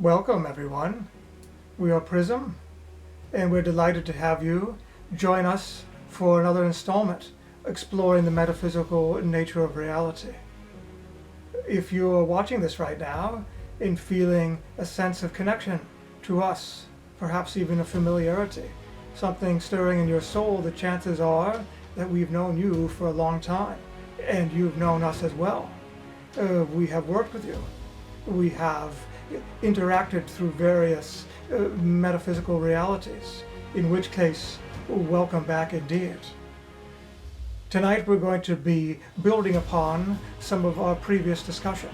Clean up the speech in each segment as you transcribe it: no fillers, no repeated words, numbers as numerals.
Welcome everyone. We are PRISM and we're delighted to have you join us for another installment exploring the metaphysical nature of reality. If you're watching this right now and feeling a sense of connection to us, perhaps even a familiarity, something stirring in your soul, the chances are that we've known you for a long time and you've known us as well. We have worked with you. We have interacted through various metaphysical realities, in which case, welcome back indeed. Tonight we're going to be building upon some of our previous discussion.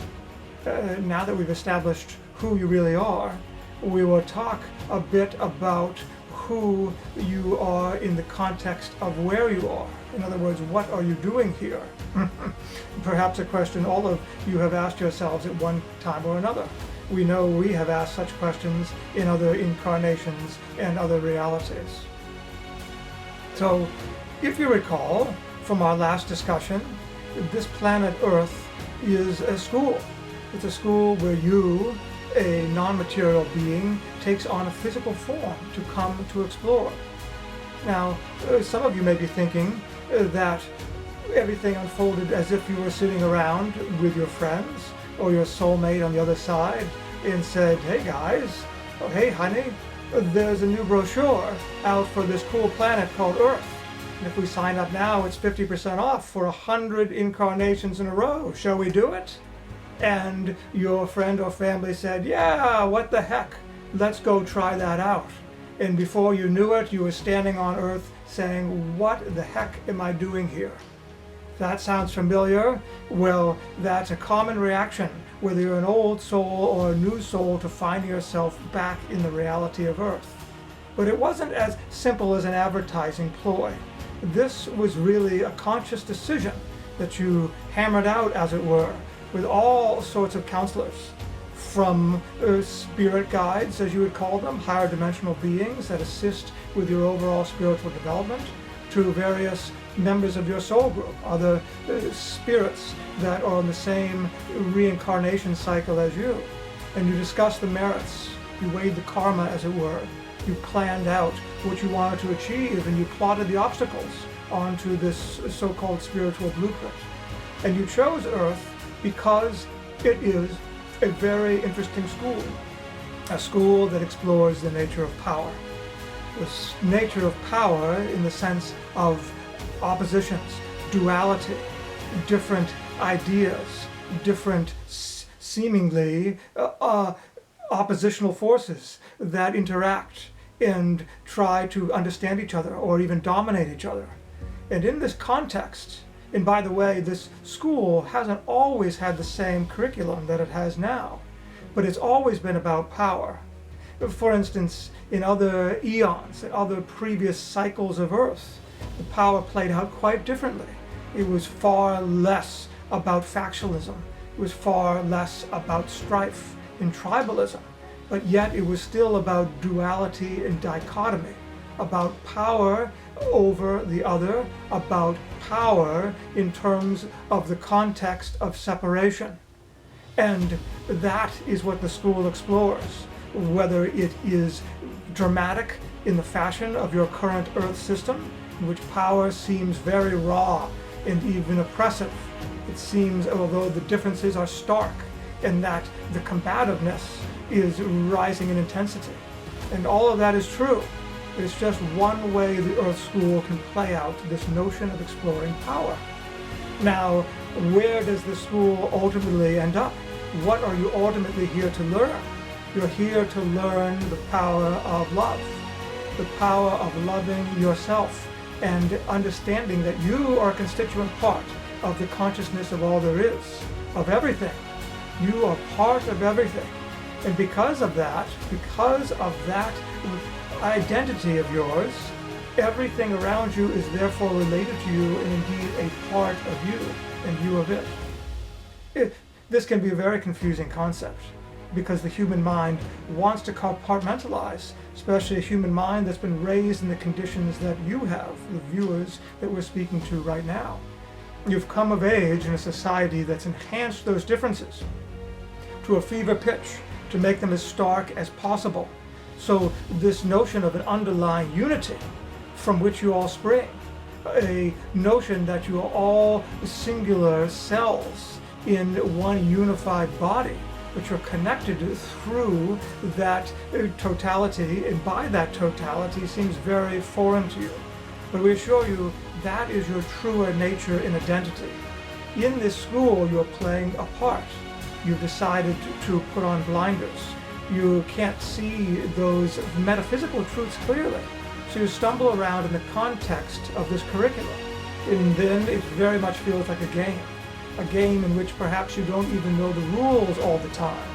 Now that we've established who you really are, we will talk a bit about who you are in the context of where you are. In other words, what are you doing here? Perhaps a question all of you have asked yourselves at one time or another. We know we have asked such questions in other incarnations and other realities. So, if you recall from our last discussion, this planet Earth is a school. It's a school where you, a non-material being, takes on a physical form to come to explore. Now, some of you may be thinking that everything unfolded as if you were sitting around with your friends or your soulmate on the other side and said, hey guys, oh, hey honey, there's a new brochure out for this cool planet called Earth. And if we sign up now, it's 50% off for 100 incarnations in a row. Shall we do it? And your friend or family said, yeah, what the heck? Let's go try that out. And before you knew it, you were standing on Earth saying, what the heck am I doing here? That sounds familiar? Well, that's a common reaction, whether you're an old soul or a new soul, to find yourself back in the reality of Earth. But it wasn't as simple as an advertising ploy. This was really a conscious decision that you hammered out, as it were, with all sorts of counselors, from spirit guides, as you would call them, higher dimensional beings that assist with your overall spiritual development, to various members of your soul group, other spirits that are on the same reincarnation cycle as you. And you discussed the merits, you weighed the karma, as it were, you planned out what you wanted to achieve, and you plotted the obstacles onto this so-called spiritual blueprint. And you chose Earth because it is a very interesting school, a school that explores the nature of power. The nature of power in the sense of oppositions, duality, different ideas, different seemingly oppositional forces that interact and try to understand each other or even dominate each other. And in this context, and by the way, this school hasn't always had the same curriculum that it has now, but it's always been about power. For instance, in other eons, in other previous cycles of Earth, the power played out quite differently. It was far less about factionalism. It was far less about strife and tribalism, but yet it was still about duality and dichotomy, about power over the other, about power in terms of the context of separation. And that is what the school explores, whether it is dramatic in the fashion of your current Earth system, in which power seems very raw and even oppressive. It seems, although the differences are stark, and that the combativeness is rising in intensity. And all of that is true. It's just one way the Earth School can play out this notion of exploring power. Now, where does the school ultimately end up? What are you ultimately here to learn? You're here to learn the power of love, the power of loving yourself and understanding that you are a constituent part of the consciousness of all there is, of everything. You are part of everything. And because of that identity of yours, everything around you is therefore related to you and indeed a part of you and you of it. This can be a very confusing concept because the human mind wants to compartmentalize, especially a human mind that's been raised in the conditions that you have, the viewers that we're speaking to right now. You've come of age in a society that's enhanced those differences to a fever pitch, to make them as stark as possible. So this notion of an underlying unity from which you all spring, a notion that you are all singular cells in one unified body, but you're connected through that totality, and by that totality seems very foreign to you. But we assure you that is your truer nature and identity. In this school, you're playing a part. You've decided to put on blinders. You can't see those metaphysical truths clearly. So you stumble around in the context of this curriculum. And then it very much feels like a game in which perhaps you don't even know the rules all the time.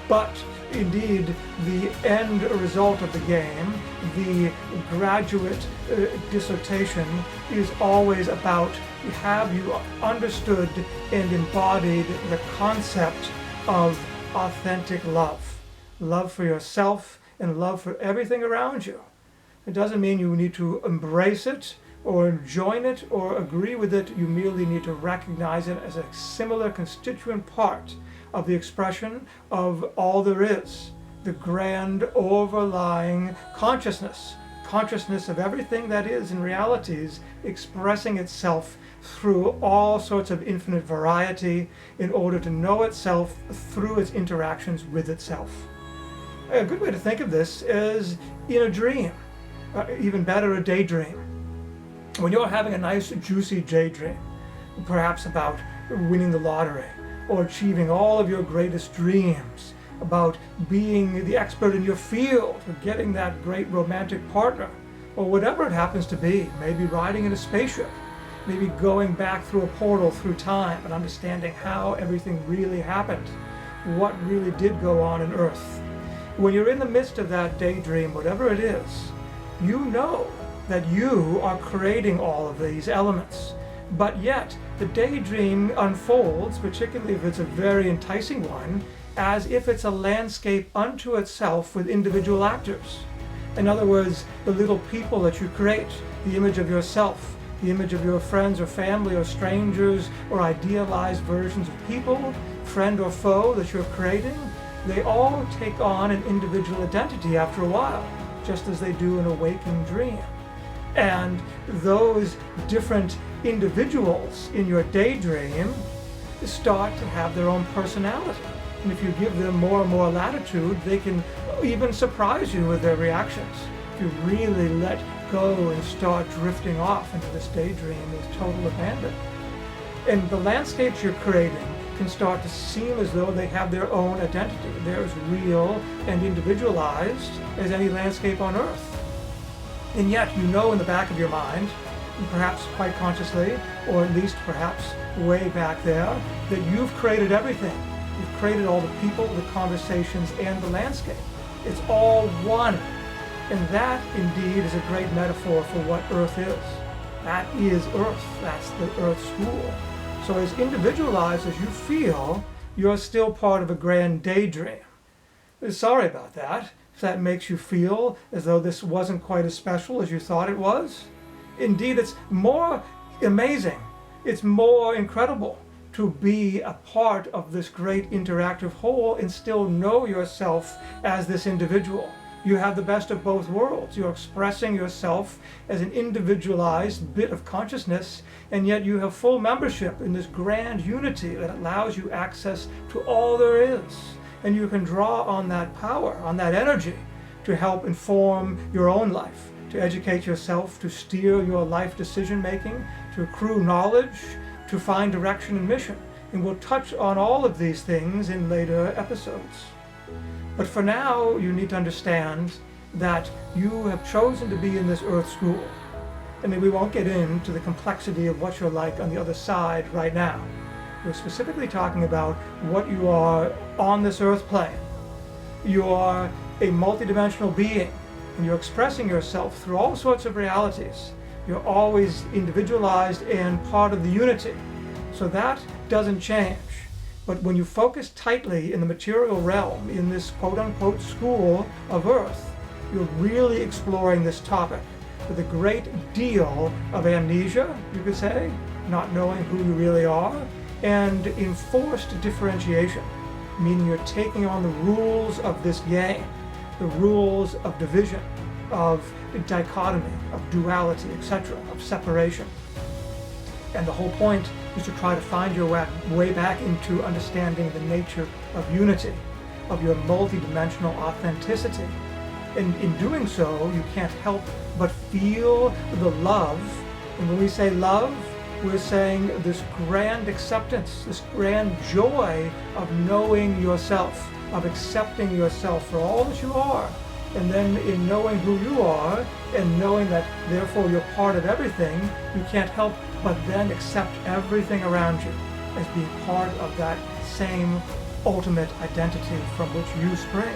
But indeed, the end result of the game, the graduate dissertation, is always about have you understood and embodied the concept of authentic love. Love for yourself and love for everything around you. It doesn't mean you need to embrace it or join it or agree with it. You merely need to recognize it as a similar constituent part of the expression of all there is, the grand overlying consciousness of everything that is in realities expressing itself through all sorts of infinite variety in order to know itself through its interactions with itself. A good way to think of this is in a dream, even better, a daydream. When you're having a nice juicy daydream, perhaps about winning the lottery or achieving all of your greatest dreams, about being the expert in your field or getting that great romantic partner, or whatever it happens to be, maybe riding in a spaceship, maybe going back through a portal through time and understanding how everything really happened, what really did go on in Earth. When you're in the midst of that daydream, whatever it is, you know that you are creating all of these elements. But yet, the daydream unfolds, particularly if it's a very enticing one, as if it's a landscape unto itself with individual actors. In other words, the little people that you create, the image of yourself, the image of your friends or family or strangers or idealized versions of people, friend or foe that you're creating, they all take on an individual identity after a while, just as they do in a waking dream. And those different individuals in your daydream start to have their own personality. And if you give them more and more latitude, they can even surprise you with their reactions. If you really let go and start drifting off into this daydream with total abandon. And the landscapes you're creating can start to seem as though they have their own identity. They're as real and individualized as any landscape on Earth. And yet you know in the back of your mind, perhaps quite consciously, or at least perhaps way back there, that you've created everything. You've created all the people, the conversations, and the landscape. It's all one. And that indeed is a great metaphor for what Earth is. That is Earth. That's the Earth school. So as individualized as you feel, you're still part of a grand daydream. Sorry about that. If that makes you feel as though this wasn't quite as special as you thought it was. Indeed, it's more amazing. It's more incredible to be a part of this great interactive whole and still know yourself as this individual. You have the best of both worlds. You're expressing yourself as an individualized bit of consciousness, and yet you have full membership in this grand unity that allows you access to all there is. And you can draw on that power, on that energy, to help inform your own life, to educate yourself, to steer your life decision-making, to accrue knowledge, to find direction and mission. And we'll touch on all of these things in later episodes. But for now, you need to understand that you have chosen to be in this Earth school. And we won't get into the complexity of what you're like on the other side right now. We're specifically talking about what you are on this Earth plane. You are a multidimensional being, and you're expressing yourself through all sorts of realities. You're always individualized and part of the unity. So that doesn't change. But when you focus tightly in the material realm, in this quote-unquote school of Earth, you're really exploring this topic with a great deal of amnesia, you could say, not knowing who you really are, and enforced differentiation. meaning you're taking on the rules of this game, the rules of division, of dichotomy, of duality, etc., of separation. And the whole point is to try to find your way back into understanding the nature of unity, of your multidimensional authenticity. And in doing so, you can't help but feel the love. And when we say love, we're saying this grand acceptance, this grand joy of knowing yourself, of accepting yourself for all that you are. And then in knowing who you are and knowing that therefore you're part of everything, you can't help but then accept everything around you as being part of that same ultimate identity from which you spring.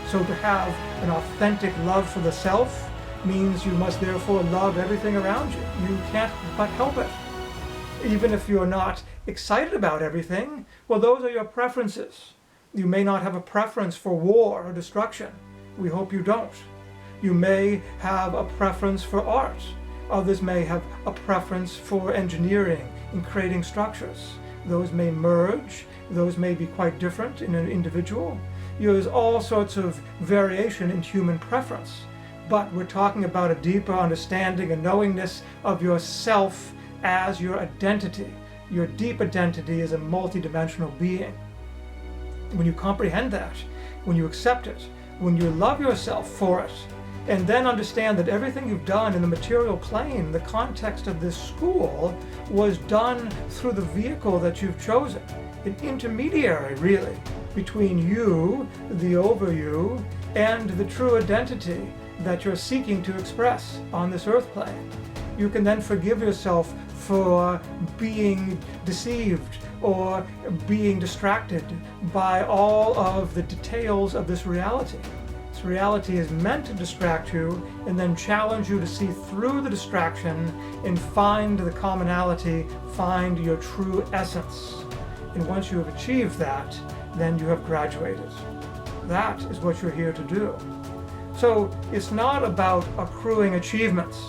So to have an authentic love for the self means you must therefore love everything around you. You can't but help it. Even if you're not excited about everything, well, those are your preferences. You may not have a preference for war or destruction. We hope you don't. You may have a preference for art. Others may have a preference for engineering and creating structures. Those may merge. Those may be quite different in an individual. There's all sorts of variation in human preference. But we're talking about a deeper understanding and knowingness of yourself as your identity. Your deep identity is a multidimensional being. When you comprehend that, when you accept it, when you love yourself for it, and then understand that everything you've done in the material plane, the context of this school, was done through the vehicle that you've chosen, an intermediary really, between you, the over you, and the true identity that you're seeking to express on this earth plane. You can then forgive yourself for being deceived or being distracted by all of the details of this reality. This reality is meant to distract you and then challenge you to see through the distraction and find the commonality, find your true essence. And once you have achieved that, then you have graduated. That is what you're here to do. So it's not about accruing achievements.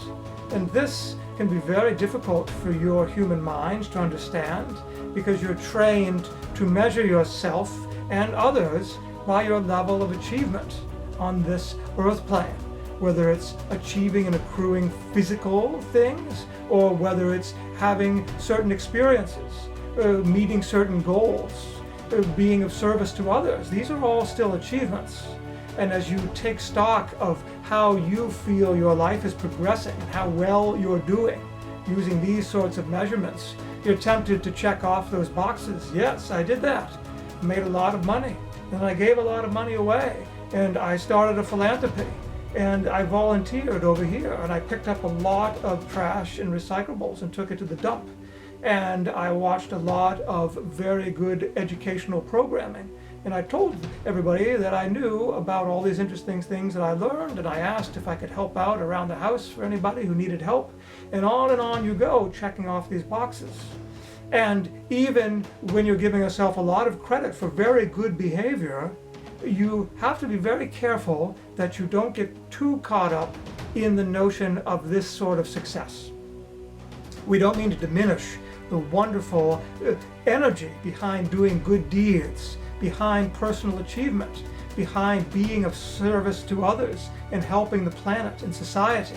And this can be very difficult for your human mind to understand because you're trained to measure yourself and others by your level of achievement on this earth plane, whether it's achieving and accruing physical things or whether it's having certain experiences, meeting certain goals, being of service to others. These are all still achievements. And as you take stock of how you feel your life is progressing and how well you're doing using these sorts of measurements, you're tempted to check off those boxes. Yes, I did that. I made a lot of money. And I gave a lot of money away. And I started a philanthropy. And I volunteered over here. And I picked up a lot of trash and recyclables and took it to the dump. And I watched a lot of very good educational programming. And I told everybody that I knew about all these interesting things that I learned, and I asked if I could help out around the house for anybody who needed help. And on you go, checking off these boxes. And even when you're giving yourself a lot of credit for very good behavior, you have to be very careful that you don't get too caught up in the notion of this sort of success. We don't mean to diminish the wonderful energy behind doing good deeds, behind personal achievement, behind being of service to others and helping the planet and society.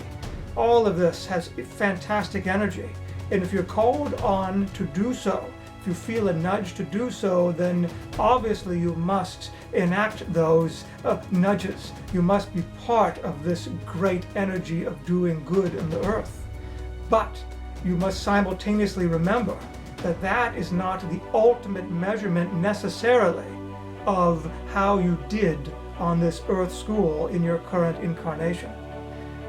All of this has fantastic energy. And if you're called on to do so, if you feel a nudge to do so, then obviously you must enact those nudges. You must be part of this great energy of doing good in the earth. But you must simultaneously remember that that is not the ultimate measurement necessarily of how you did on this earth school in your current incarnation.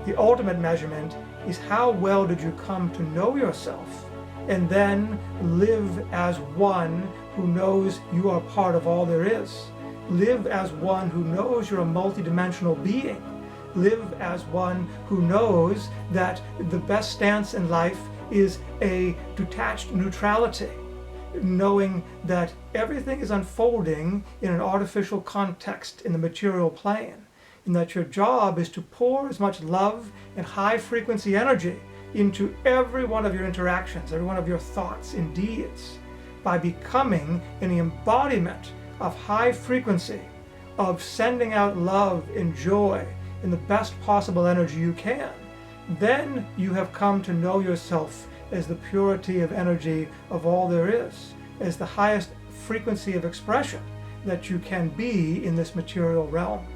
The ultimate measurement is how well did you come to know yourself and then live as one who knows you are part of all there is. Live as one who knows you're a multidimensional being. Live as one who knows that the best stance in life is a detached neutrality, knowing that everything is unfolding in an artificial context in the material plane, and that your job is to pour as much love and high frequency energy into every one of your interactions, every one of your thoughts and deeds, by becoming an embodiment of high frequency, of sending out love and joy in the best possible energy you can, then you have come to know yourself as the purity of energy of all there is, as the highest frequency of expression that you can be in this material realm.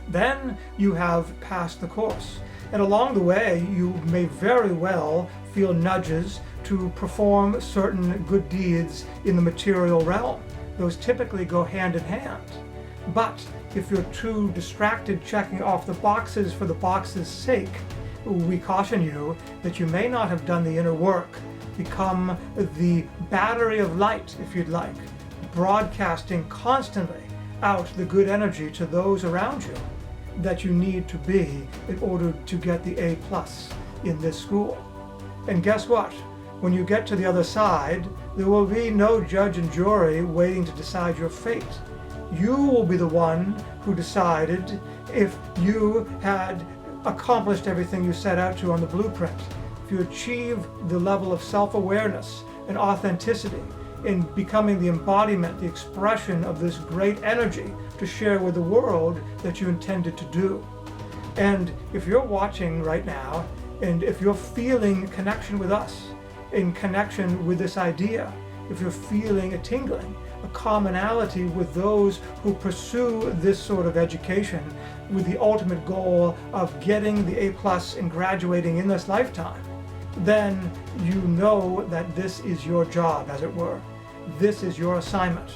Then you have passed the course. And along the way, you may very well feel nudges to perform certain good deeds in the material realm. Those typically go hand in hand. But if you're too distracted checking off the boxes for the box's sake, we caution you that you may not have done the inner work. Become the battery of light, if you'd like, broadcasting constantly out the good energy to those around you that you need to be in order to get the A+ in this school. And guess what? When you get to the other side, there will be no judge and jury waiting to decide your fate. You will be the one who decided if you had accomplished everything you set out to on the blueprint, if you achieve the level of self-awareness and authenticity in becoming the embodiment, the expression of this great energy to share with the world that you intended to do. And if you're watching right now, and if you're feeling connection with us, in connection with this idea, if you're feeling a tingling, a commonality with those who pursue this sort of education with the ultimate goal of getting the A+ and graduating in this lifetime, then you know that this is your job, as it were. This is your assignment.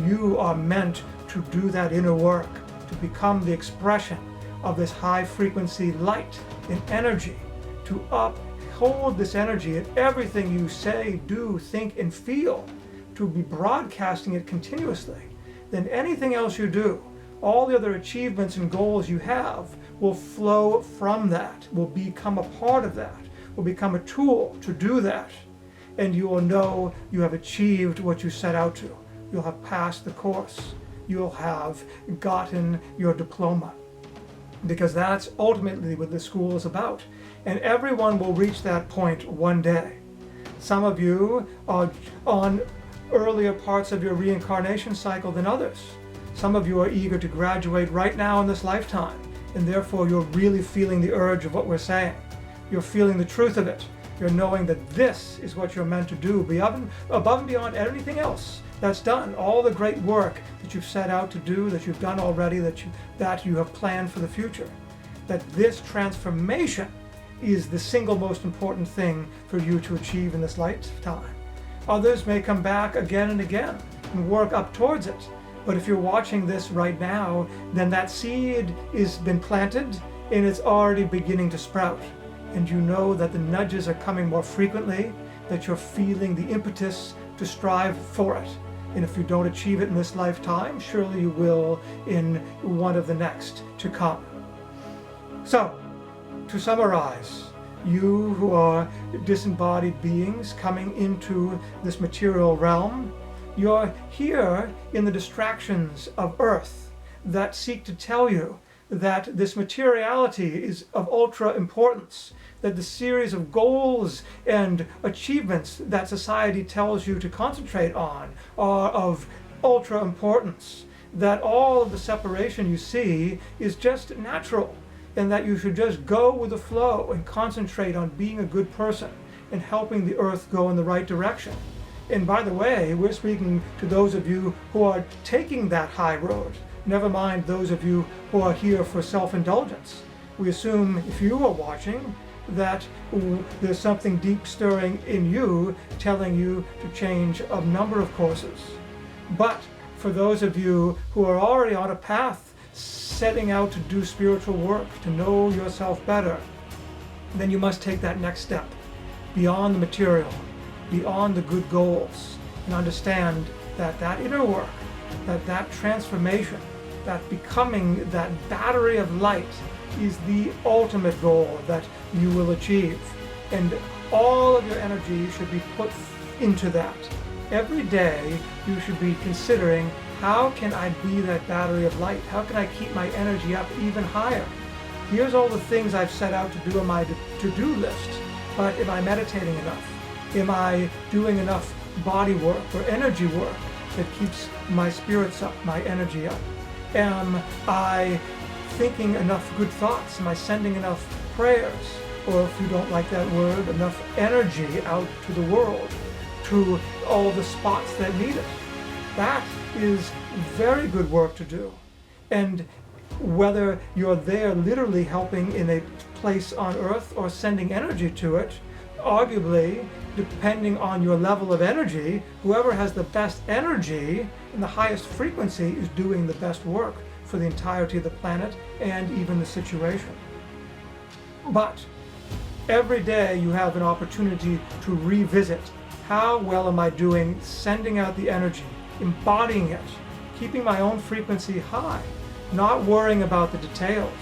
You are meant to do that inner work, to become the expression of this high frequency light and energy, to uphold this energy in everything you say, do, think, and feel, to be broadcasting it continuously. Then anything else you do, all the other achievements and goals you have, will flow from that, will become a part of that, will become a tool to do that. And you will know you have achieved what you set out to. You'll have passed the course. You'll have gotten your diploma. Because that's ultimately what this school is about. And everyone will reach that point one day. Some of you are on earlier parts of your reincarnation cycle than others. Some of you are eager to graduate right now in this lifetime, and therefore you're really feeling the urge of what we're saying. You're feeling the truth of it. You're knowing that this is what you're meant to do, above and beyond anything else that's done. All the great work that you've set out to do, that you've done already, that you have planned for the future. That this transformation is the single most important thing for you to achieve in this lifetime. Others may come back again and again and work up towards it. But if you're watching this right now, then that seed has been planted and it's already beginning to sprout. And you know that the nudges are coming more frequently, that you're feeling the impetus to strive for it. And if you don't achieve it in this lifetime, surely you will in one of the next to come. So, to summarize, you who are disembodied beings coming into this material realm, you're here in the distractions of Earth that seek to tell you that this materiality is of ultra importance, that the series of goals and achievements that society tells you to concentrate on are of ultra importance, that all of the separation you see is just natural, and that you should just go with the flow and concentrate on being a good person and helping the earth go in the right direction. And by the way, we're speaking to those of you who are taking that high road. Never mind those of you who are here for self-indulgence. We assume if you are watching that there's something deep stirring in you telling you to change a number of courses. But for those of you who are already on a path setting out to do spiritual work, to know yourself better, then you must take that next step beyond the material, beyond the good goals, and understand that that inner work, that transformation, that becoming that battery of light is the ultimate goal that you will achieve. And all of your energy should be put into that. Every day you should be considering, how can I be that battery of light? How can I keep my energy up even higher? Here's all the things I've set out to do on my to-do list, but am I meditating enough? Am I doing enough body work or energy work that keeps my spirits up, my energy up? Am I thinking enough good thoughts? Am I sending enough prayers? Or if you don't like that word, enough energy out to the world, to all the spots that need it? That is very good work to do. And whether you're there literally helping in a place on earth or sending energy to it, arguably, depending on your level of energy, whoever has the best energy and the highest frequency is doing the best work for the entirety of the planet and even the situation. But every day you have an opportunity to revisit how well am I doing sending out the energy, embodying it, keeping my own frequency high, not worrying about the details,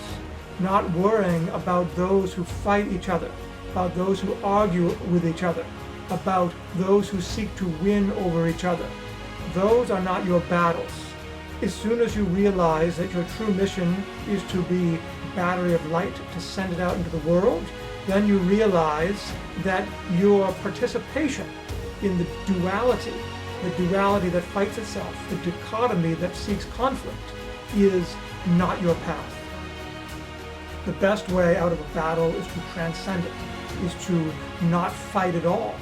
not worrying about those who fight each other, about those who argue with each other, about those who seek to win over each other. Those are not your battles. As soon as you realize that your true mission is to be a battery of light, to send it out into the world, then you realize that your participation in the duality that fights itself, the dichotomy that seeks conflict, is not your path. The best way out of a battle is to transcend it, is to not fight at all,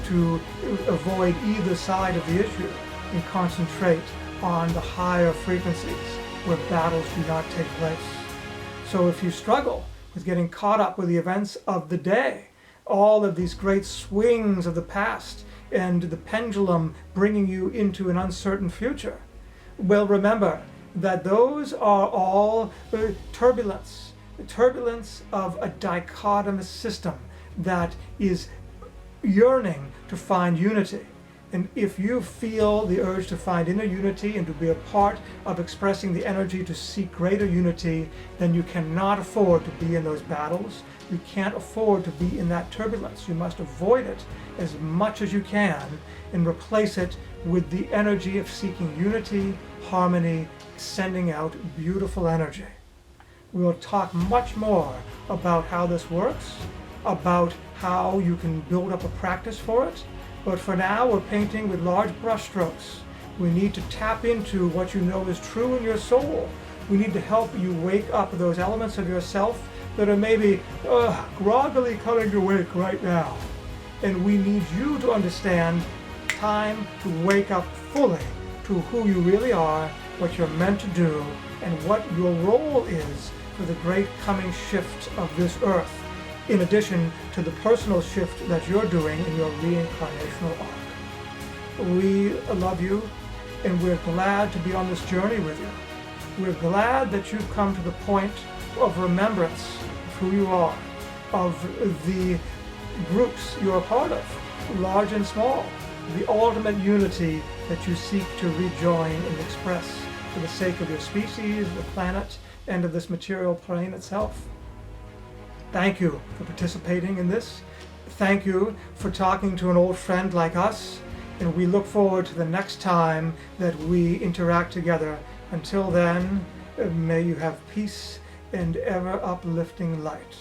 to avoid either side of the issue and concentrate on the higher frequencies where battles do not take place. So if you struggle with getting caught up with the events of the day, all of these great swings of the past and the pendulum bringing you into an uncertain future, well, remember that those are all turbulence, the turbulence of a dichotomous system that is yearning to find unity. And if you feel the urge to find inner unity and to be a part of expressing the energy to seek greater unity, then you cannot afford to be in those battles. You can't afford to be in that turbulence. You must avoid it as much as you can and replace it with the energy of seeking unity, harmony, sending out beautiful energy. We will talk much more about how this works, about how you can build up a practice for it. But for now, we're painting with large brushstrokes. We need to tap into what you know is true in your soul. We need to help you wake up those elements of yourself that are maybe groggily coming to wake right now. And we need you to understand time to wake up fully to who you really are, what you're meant to do, and what your role is for the great coming shift of this earth, in addition to the personal shift that you're doing in your reincarnational arc. We love you, and we're glad to be on this journey with you. We're glad that you've come to the point of remembrance of who you are, of the groups you're a part of, large and small, the ultimate unity that you seek to rejoin and express for the sake of your species, the planet, and of this material plane itself. Thank you for participating in this. Thank you for talking to an old friend like us, and we look forward to the next time that we interact together. Until then, may you have peace and ever uplifting light.